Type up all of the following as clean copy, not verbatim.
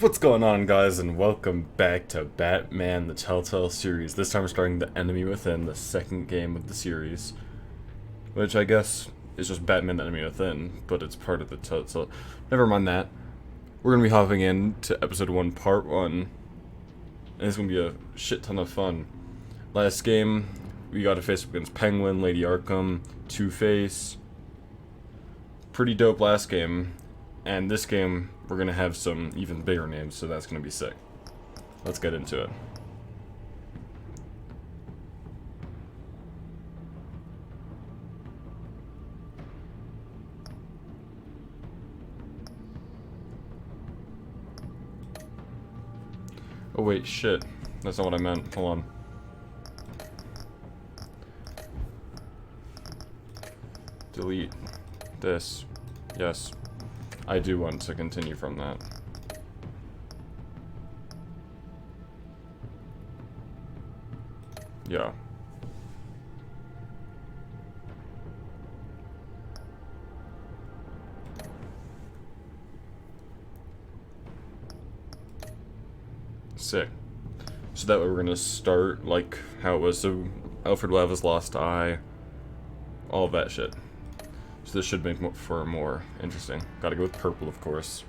What's going on, guys, and welcome back to Batman the Telltale series. This time we're starting The Enemy Within, the second game of the series, which I guess is just Batman the Enemy Within, but it's part of the Telltale. Never mind that. We're going to be hopping into episode 1, part 1, and it's going to be a shit ton of fun. Last game, we got to face up against Penguin, Lady Arkham, Two-Face. Pretty dope last game. And this game, we're going to have some even bigger names, so that's going to be sick. Let's get into it. Oh wait, shit. That's not what I meant. Hold on. Delete this. Yes. I do want to continue from that. Yeah. Sick. So that way we're gonna start like how it was. So Alfred will have his lost eye. All of that shit. So this should make for more interesting. Gotta go with purple, of course.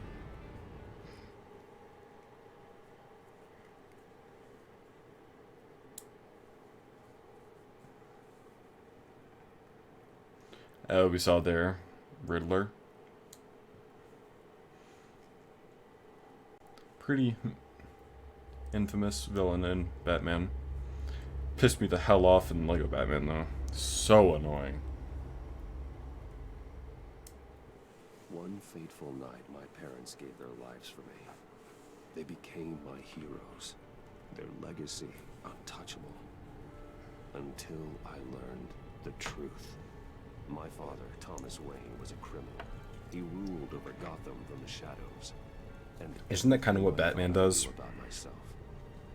We saw there, Riddler. Pretty infamous villain in Batman. Pissed me the hell off in Lego Batman, though. So annoying. One fateful night, my parents gave their lives for me. They became my heroes. Their legacy untouchable. Until I learned the truth. My father, Thomas Wayne, was a criminal. He ruled over Gotham from the shadows. And isn't that kind of what Batman does? Myself,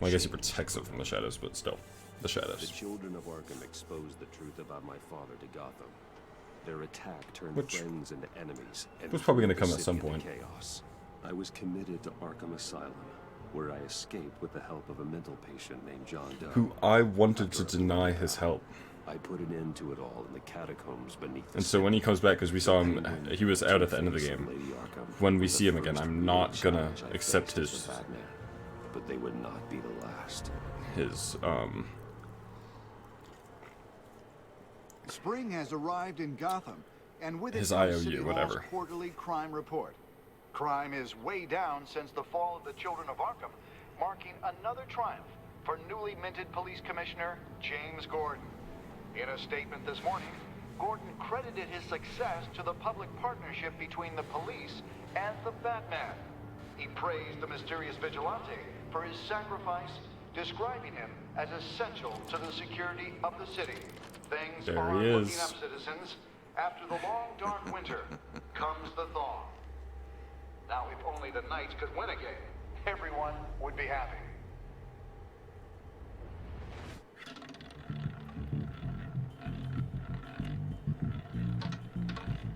well, I guess he protects it from the shadows, but still, the shadows. The children of Arkham exposed the truth about my father to Gotham. Their attack turned friends into enemies. And was probably going to come at some point. Chaos. I was committed to Arkham Asylum, where I escaped with the help of a mental patient named John Doe. Who I wanted to deny his help. I put an end to it all in the catacombs beneath the And so when he comes back, because we saw him, he was out at the end of the game. When we see him again, I'm not gonna accept his... But they would not be the last. Spring has arrived in Gotham, and with his it IOU, City Hall's whatever. quarterly crime report. Crime is way down since the fall of the Children of Arkham, marking another triumph for newly minted Police Commissioner James Gordon. In a statement this morning, Gordon credited his success to the public partnership between the police and the Batman. He praised the mysterious vigilante for his sacrifice, describing him as essential to the security of the city. Things are looking up, citizens. After the long, dark winter comes the thaw. Now, if only the Knights could win again, everyone would be happy.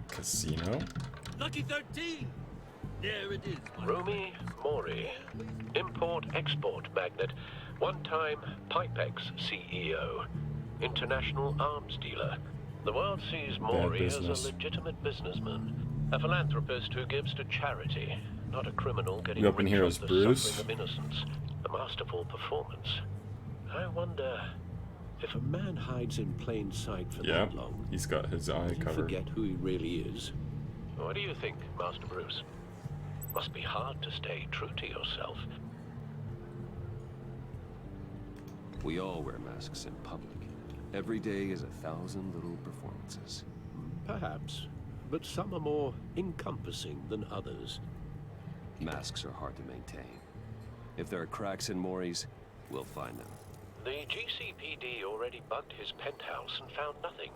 Casino? Lucky 13! There it is. Romy Mori, import-export magnate, one-time Pipex CEO, international arms dealer. The world sees Mori as a legitimate businessman, a philanthropist who gives to charity, not a criminal getting rich off the suffering of innocence. A masterful performance. I wonder if a man hides in plain sight for that long. He's got his eye covered. Forget who he really is. What do you think, Master Bruce? Must be hard to stay true to yourself. We all wear masks in public. Every day is 1,000 little performances. Perhaps, but some are more encompassing than others. Masks are hard to maintain. If there are cracks in Mori's, we'll find them. The GCPD already bugged his penthouse and found nothing,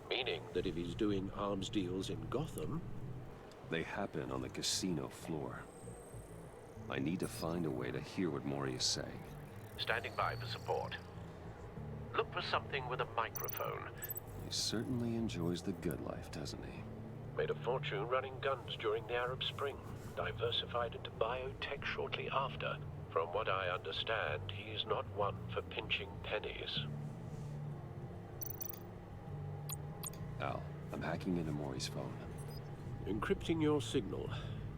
meaning that if he's doing arms deals in Gotham, they happen on the casino floor. I need to find a way to hear what Mori is saying. Standing by for support. Look for something with a microphone. He certainly enjoys the good life, doesn't he? Made a fortune running guns during the Arab Spring. diversified into biotech shortly after. From what I understand, he's not one for pinching pennies. Al, I'm hacking into Maury's phone. Encrypting your signal.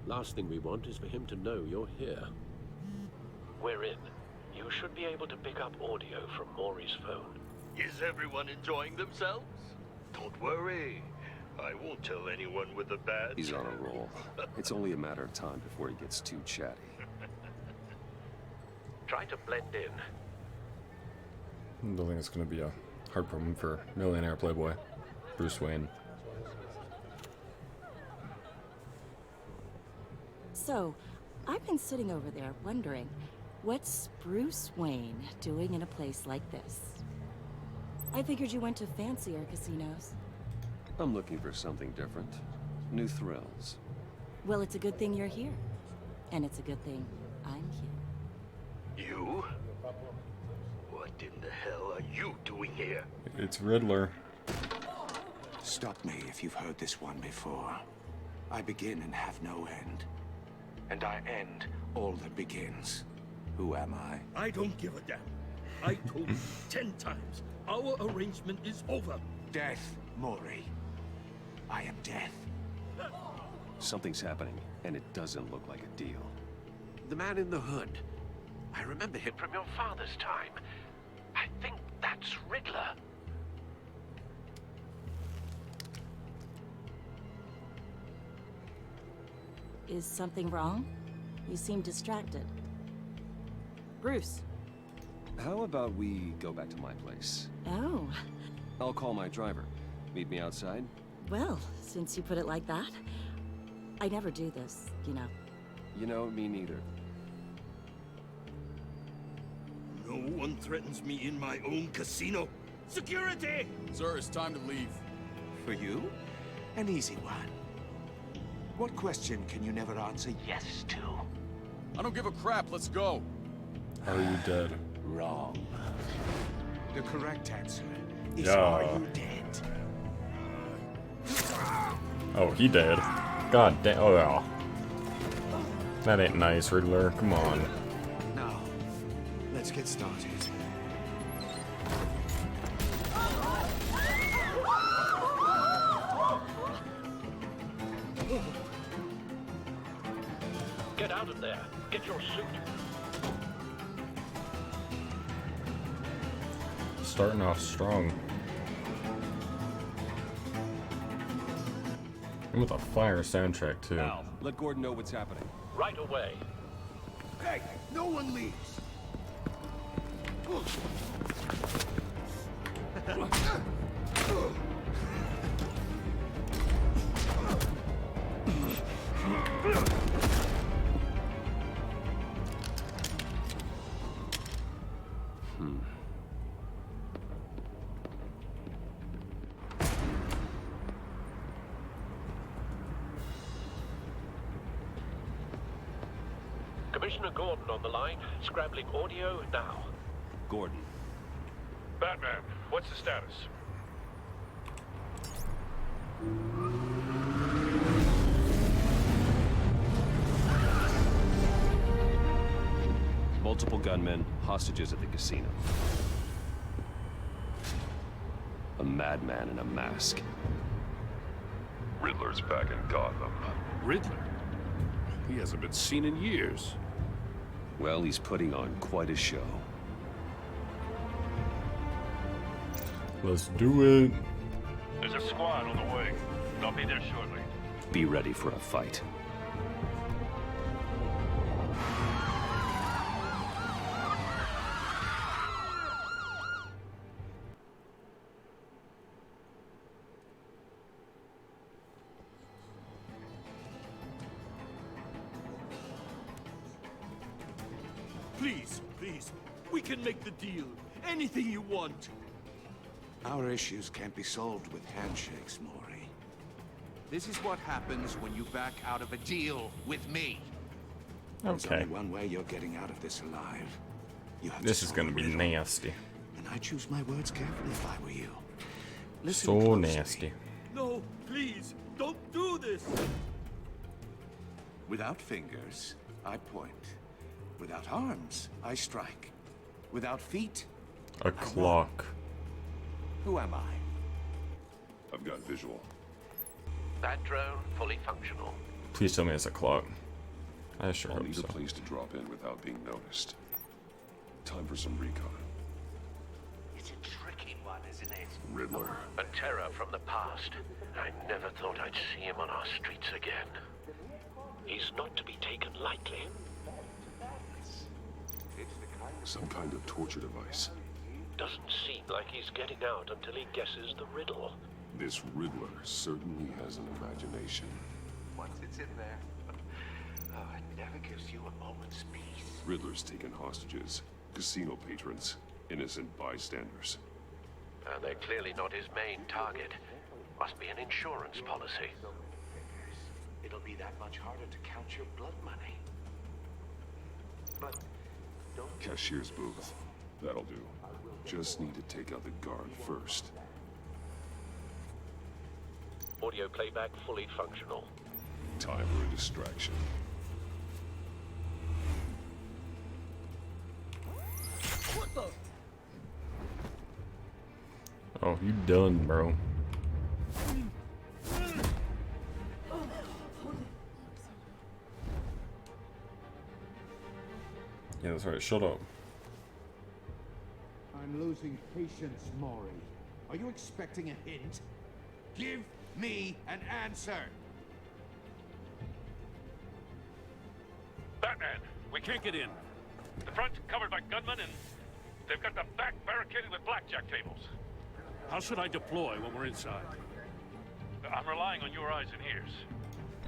Last thing we want is for him to know you're here. We're in. You should be able to pick up audio from Maury's phone. Is everyone enjoying themselves? Don't worry. I won't tell anyone with a badge. He's on a roll. It's only a matter of time before he gets too chatty. Try to blend in. I don't think it's going to be a hard problem for millionaire playboy Bruce Wayne. So, I've been sitting over there wondering, what's Bruce Wayne doing in a place like this? I figured you went to fancier casinos. I'm looking for something different. New thrills. Well, it's a good thing you're here. And it's a good thing I'm here. You? What in the hell are you doing here? It's Riddler. Stop me if you've heard this one before. I begin and have no end. And I end all that begins. Who am I? I don't give a damn. I told you 10 times. Our arrangement is over. Death, Maury. I am death. Something's happening, and it doesn't look like a deal. The man in the hood. I remember him from your father's time. I think that's Riddler. Is something wrong? You seem distracted. Bruce. How about we go back to my place? Oh, I'll call my driver. Meet me outside? well, since you put it like that. I never do this, you know. You know, me neither. No one threatens me in my own casino. Security! Sir, it's time to leave. For you? An easy one. What question can you never answer yes to? I don't give a crap, let's go. Are you dead? Wrong. The correct answer is Yeah. are you dead? Oh, he dead. God damn. Oh, yeah. That ain't nice, Riddler. Come on. Now, let's get started. Get out of there. Get your suit. Starting off strong. And with a fire soundtrack, too. Al, let Gordon know what's happening. Right away. Hey, no one leaves. Commissioner Gordon on the line. Scrambling audio now. Gordon. Batman, what's the status? Multiple gunmen, hostages at the casino. A madman in a mask. Riddler's back in Gotham. Riddler? He hasn't been seen in years. Well, he's putting on quite a show. Let's do it. There's a squad on the way. I'll be there shortly. Be ready for a fight. Please, please. We can make the deal. Anything you want. Our issues can't be solved with handshakes, Maury. This is what happens when you back out of a deal with me. There's Okay. only one way you're getting out of this alive. You have This to is solve gonna the be riddle. nasty. And I choose my words carefully if I were you. Listen So closely. nasty. No, please. Don't do this. Without fingers, I point. Without arms, I strike. Without feet, A clock. who am I? I've got visual. That drone fully functional. Please tell me it's a clock. I sure I'll hope need so. a place to drop in without being noticed. Time for some recon. It's a tricky one, isn't it? Riddler. A terror from the past. I never thought I'd see him on our streets again. He's not to be taken lightly. Some kind of torture device. Doesn't seem like he's getting out until he guesses the riddle. This Riddler certainly has an imagination. Once it's in there, it never gives you a moment's peace. Riddler's taken hostages, casino patrons, innocent bystanders. And they're clearly not his main target. Must be an insurance policy. It'll be that much harder to count your blood money. But don't Cashier's booth. That'll do. Just need to take out the guard first. Audio playback fully functional. Time for a distraction. Oh, you done, bro. Yeah, that's right. Shut up. I'm losing patience, Maury. Are you expecting a hint? Give me an answer! Batman, we can't get in. The front's covered by gunmen, and they've got the back barricaded with blackjack tables. How should I deploy when we're inside? I'm relying on your eyes and ears.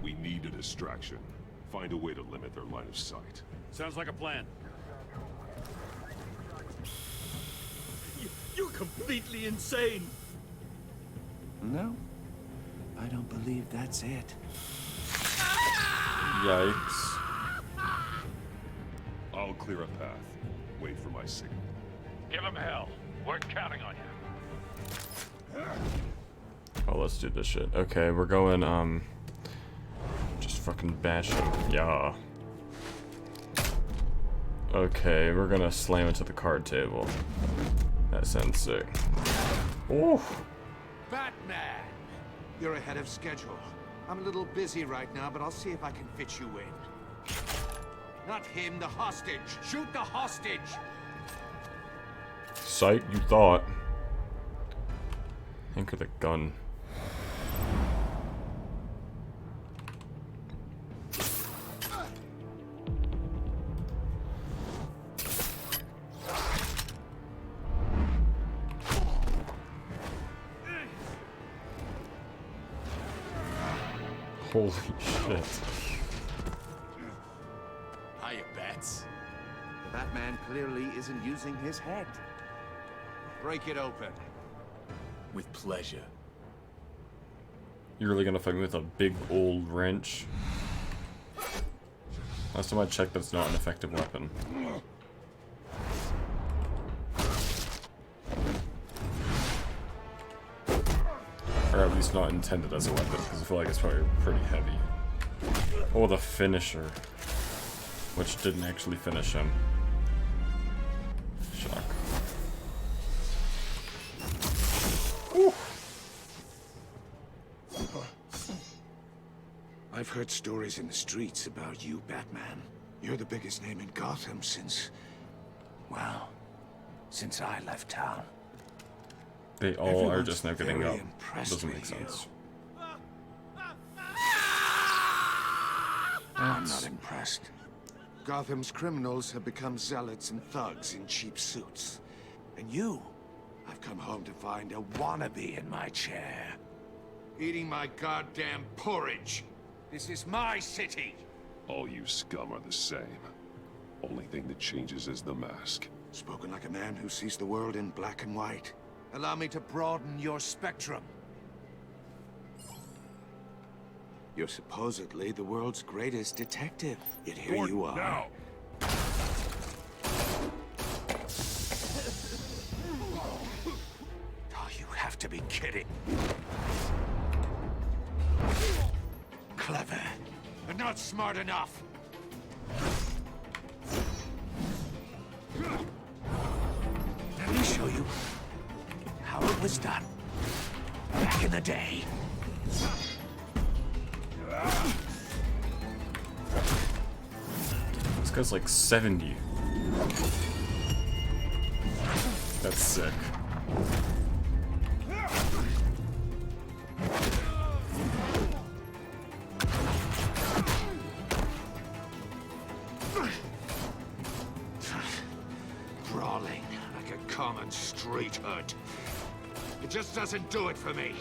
We need a distraction. Find a way to limit their line of sight. Sounds like a plan. You're completely insane. No, I don't believe that's it. Yikes. I'll clear a path. Wait for my signal. Give them hell. We're counting on you. Oh, let's do this shit. Okay, we're going, just fucking bash him. Yeah. Okay, we're gonna slam into the card table. That sounds sick. Ooh. Batman! You're ahead of schedule. I'm a little busy right now, but I'll see if I can fit you in. Not him, the hostage! Shoot the hostage! Sight, you thought. Think of the gun. Holy shit. Hiya, Bats. The Batman clearly isn't using his head. Break it open. With pleasure. You're really gonna fight me with a big old wrench? Last time I checked, that's not an effective weapon. Or at least not intended as a weapon, because I feel like it's probably pretty heavy. Oh, the finisher. Which didn't actually finish him. Shock. Ooh. I've heard stories in the streets about you, Batman. You're the biggest name in Gotham since... well, since I left town. They all are Everyone's just now getting very up. impressed Doesn't with make sense. I'm not impressed. Gotham's criminals have become zealots and thugs in cheap suits. And you, I've come home to find a wannabe in my chair. Eating my goddamn porridge. This is my city. All you scum are the same. Only thing that changes is the mask. Spoken like a man who sees the world in black and white. Allow me to broaden your spectrum. You're supposedly the world's greatest detective. Yet here you are. Now. Oh, you have to be kidding. Clever. and not smart enough. Let me show you how it was done back in the day. This guy's like 70. That's sick. Brawling like a common street hood. It just doesn't do it for me.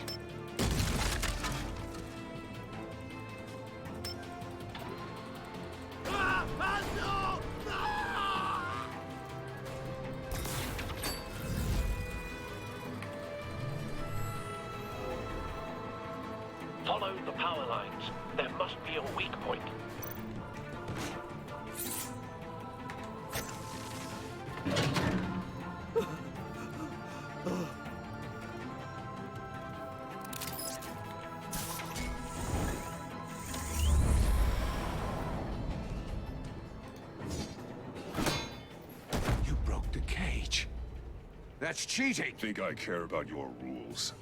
Follow the power lines. There must be a weak point. You broke the cage. That's cheating. Think I care about your rules?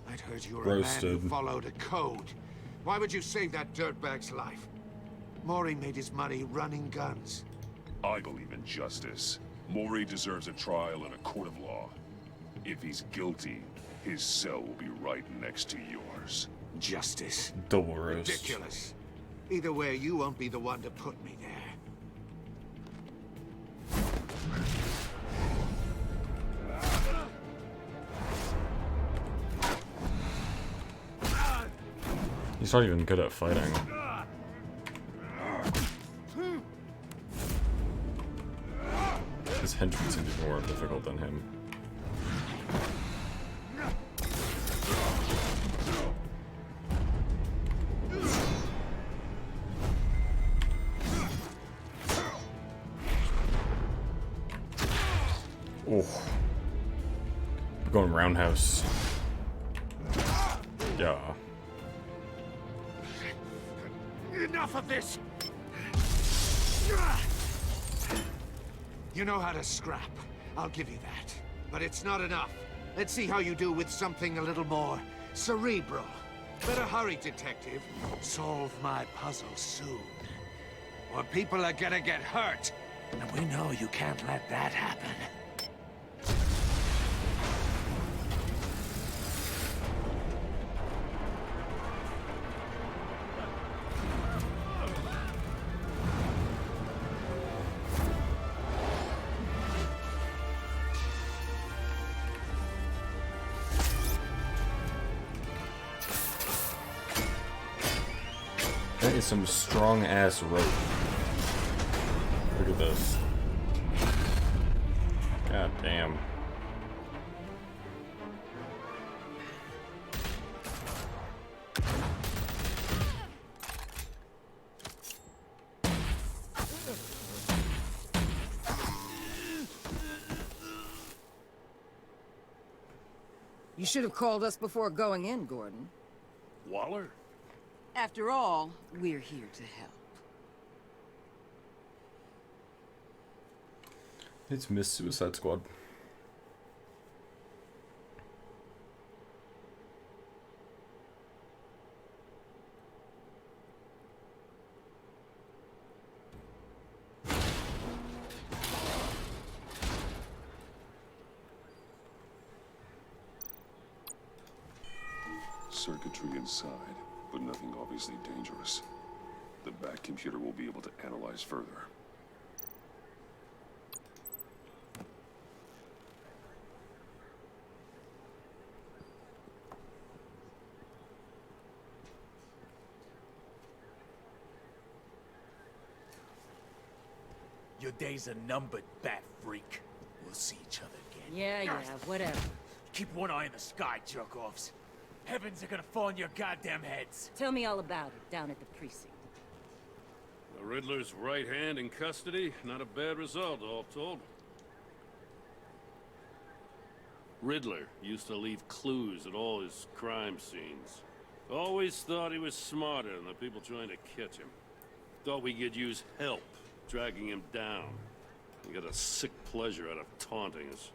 I'd heard you were a man Roasted. who followed a code. Why would you save that dirtbag's life? Mori made his money running guns. I believe in justice. Mori deserves a trial in a court of law. If he's guilty, his cell will be right next to yours. Justice. Double roast. Ridiculous. Either way, you won't be the one to put me there. He's not even good at fighting. His henchmen seem even more difficult than him. Oh. We're going roundhouse. Yeah. Enough of this! You know how to scrap. I'll give you that. But it's not enough. Let's see how you do with something a little more cerebral. Better hurry, detective. Solve my puzzle soon. Or people are gonna get hurt. And we know you can't let that happen. That is some strong ass rope. Look at this. God damn. You should have called us before going in, Gordon. Waller? After all, we're here to help. It's Miss Suicide Squad. Circuitry inside, but nothing obviously dangerous. The back computer will be able to analyze further. Your days are numbered, bat freak. We'll see each other again. Yeah, whatever. Keep one eye in the sky, jerk-offs. Heavens are gonna fall on your goddamn heads. Tell me all about it down at the precinct. The Riddler's right hand in custody. Not a bad result, all told. Riddler used to leave clues at all his crime scenes. Always thought he was smarter than the people trying to catch him. Thought we could use help dragging him down. He got a sick pleasure out of taunting us.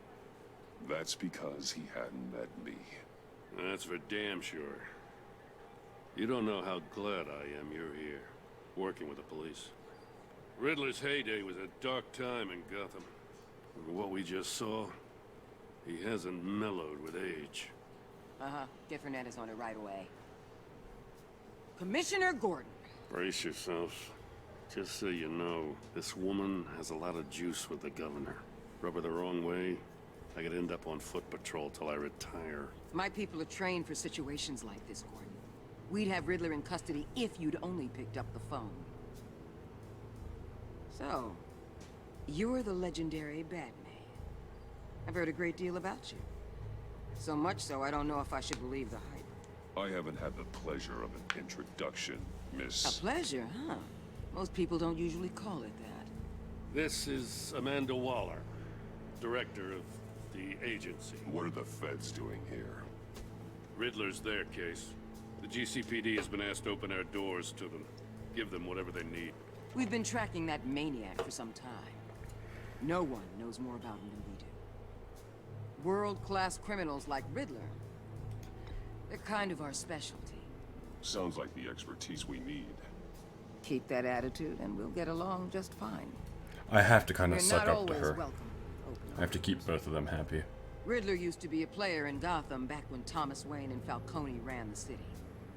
That's because he hadn't met me. That's for damn sure. You don't know how glad I am you're here, working with the police. Riddler's heyday was a dark time in Gotham. And what we just saw, he hasn't mellowed with age. Uh-huh. Get Fernandez on it right away. Commissioner Gordon. Brace yourselves. Just so you know, this woman has a lot of juice with the governor. Rub her the wrong way, I could end up on foot patrol till I retire. My people are trained for situations like this, Gordon. We'd have Riddler in custody if you'd only picked up the phone. So, you're the legendary Batman. I've heard a great deal about you. So much so, I don't know if I should believe the hype. I haven't had the pleasure of an introduction, Miss... A pleasure, huh? Most people don't usually call it that. This is Amanda Waller, director of the agency. What are the feds doing here? Riddler's their case. The GCPD has been asked to open our doors to them. Give them whatever they need. We've been tracking that maniac for some time. No one knows more about him than we do. World-class criminals like Riddler. They're kind of our specialty. Sounds like the expertise we need. Keep that attitude and we'll get along just fine. I have to kind of You're suck not up to always her. welcome. I have to keep both of them happy. Riddler used to be a player in Gotham back when Thomas Wayne and Falcone ran the city.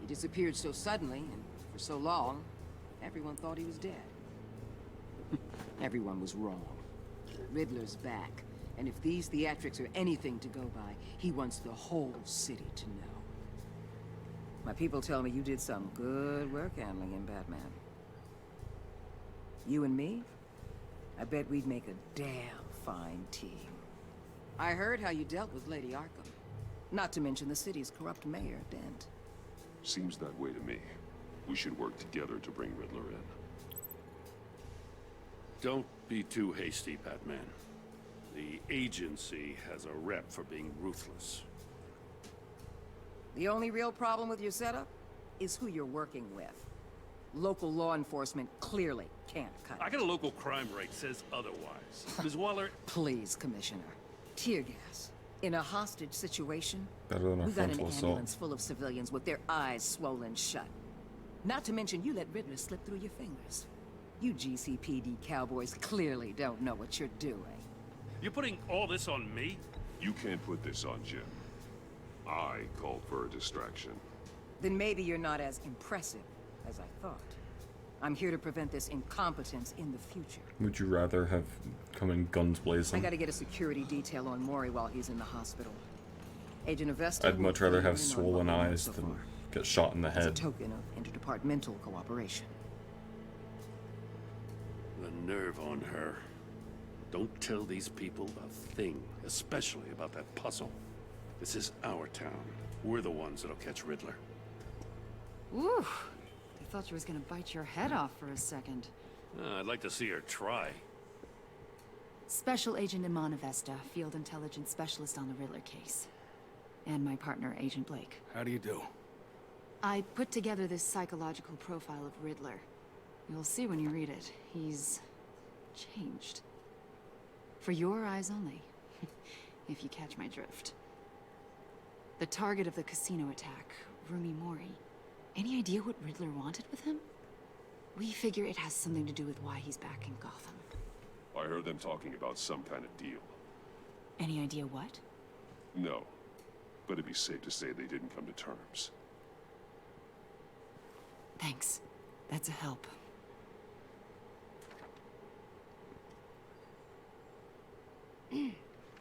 He disappeared so suddenly and for so long, everyone thought he was dead. Everyone was wrong. Riddler's back, and if these theatrics are anything to go by, he wants the whole city to know. My people tell me you did some good work handling him, Batman. You and me? I bet we'd make a damn fine team. I heard how you dealt with Lady Arkham. Not to mention the city's corrupt mayor, Dent. Seems that way to me. We should work together to bring Riddler in. Don't be too hasty, Batman. The agency has a rep for being ruthless. The only real problem with your setup is who you're working with. Local law enforcement clearly can't cut it. I got a local crime rate says otherwise. Ms. Waller... Please, Commissioner. Tear gas. In a hostage situation, Better than a we got an frontal assault. ambulance full of civilians with their eyes swollen shut. Not to mention you let Riddler slip through your fingers. You GCPD cowboys clearly don't know what you're doing. You're putting all this on me? You can't put this on Jim. I called for a distraction. Then maybe you're not as impressive as I thought. I'm here to prevent this incompetence in the future. Would you rather have come in guns I blazing? gotta get a security detail on Mori while he's in the hospital. Agent Avesta... I'd much rather have will fill you in on swollen what we know eyes so than far, get shot in the as a head. token of interdepartmental cooperation. The nerve on her. Don't tell these people a thing, especially about that puzzle. This is our town. We're the ones that'll catch Riddler. Ooh, I thought you was gonna bite your head off for a second. I'd like to see her try. Special Agent Iman Avesta, Field Intelligence Specialist on the Riddler case. And my partner, Agent Blake. How do you do? I put together this psychological profile of Riddler. You'll see when you read it. He's... changed. For your eyes only. If you catch my drift. The target of the casino attack, Rumi Mori. Any idea what Riddler wanted with him? We figure it has something to do with why he's back in Gotham. I heard them talking about some kind of deal. Any idea what? No. But it'd be safe to say they didn't come to terms. Thanks. That's a help.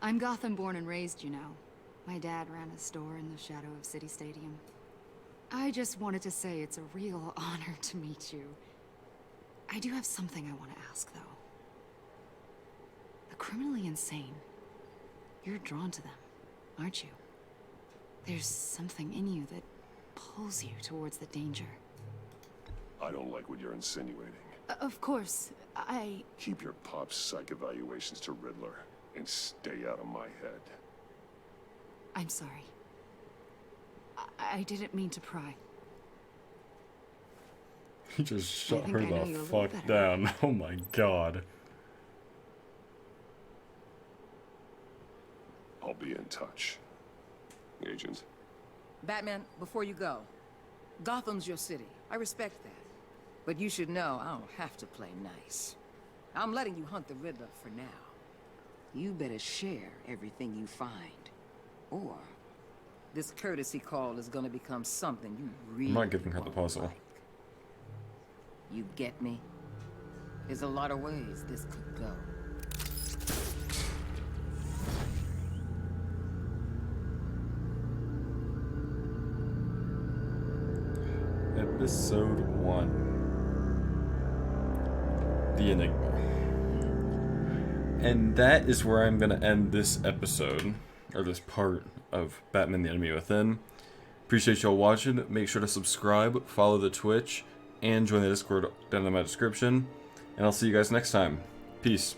I'm Gotham born and raised, you know. My dad ran a store in the shadow of City Stadium. I just wanted to say it's a real honor to meet you. I do have something I want to ask, though. The criminally insane. You're drawn to them, aren't you? There's something in you that pulls you towards the danger. I don't like what you're insinuating. Of course, I... Keep your pop psych evaluations to Riddler, and stay out of my head. I'm sorry. I didn't mean to pry. He just shut think her I know the you a little fuck better. down. Oh my god. I'll be in touch. Agent. Batman, before you go, Gotham's your city. I respect that. But you should know I don't have to play nice. I'm letting you hunt the Riddler for now. You better share everything you find. Or this courtesy call is gonna become something you really I'm not giving her the won't puzzle. like. You get me? There's a lot of ways this could go. Episode 1. The Enigma. And that is where I'm going to end this episode, or this part of Batman the Enemy Within. Appreciate y'all watching. Make sure to subscribe, follow the Twitch, and join the Discord down in my description. And I'll see you guys next time. Peace.